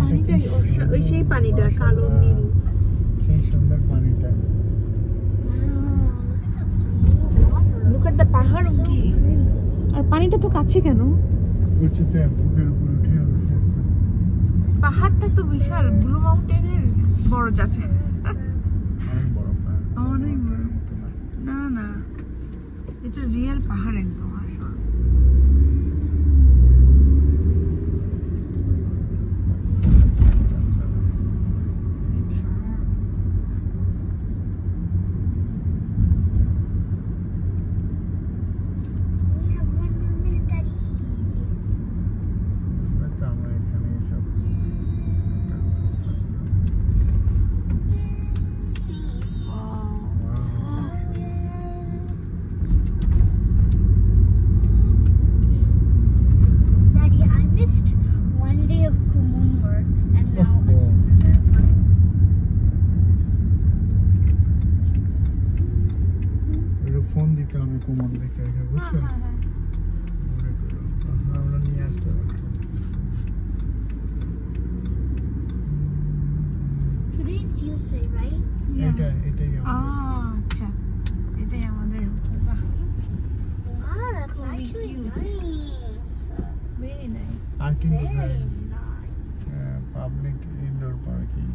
পানিটা ওই সেই পানিটা কালো নীল, সেই সুন্দর পানিটা। লুক এট দ্য পাহাড় কি। আর পানিটা তো কাছে কেন? উঁচুতে বুকের উপর উঠে আছে। পাহাড়টা তো বিশাল, ব্লু মাউন্টেনের বড় যাচ্ছে। অনেক বড় পাহাড়, অনেক বড়। মতো না। না না, এটা রিয়েল পাহাড় একদম আসল। আমরা এখানে সব Daddy, I missed one day of Kumon work and now it's another one. Phone দিতে হবে কোমর দেখে রেখে, বুঝছো? মনে করো তখন আমরা নিয়ে আসতে পারতাম। Today is Tuesday, right? এটাই আচ্ছা, এটাই আমাদের বাহ, Wow, that's Very actually cute. nice. Very nice. আর কিন্তু Very nice. Public indoor parking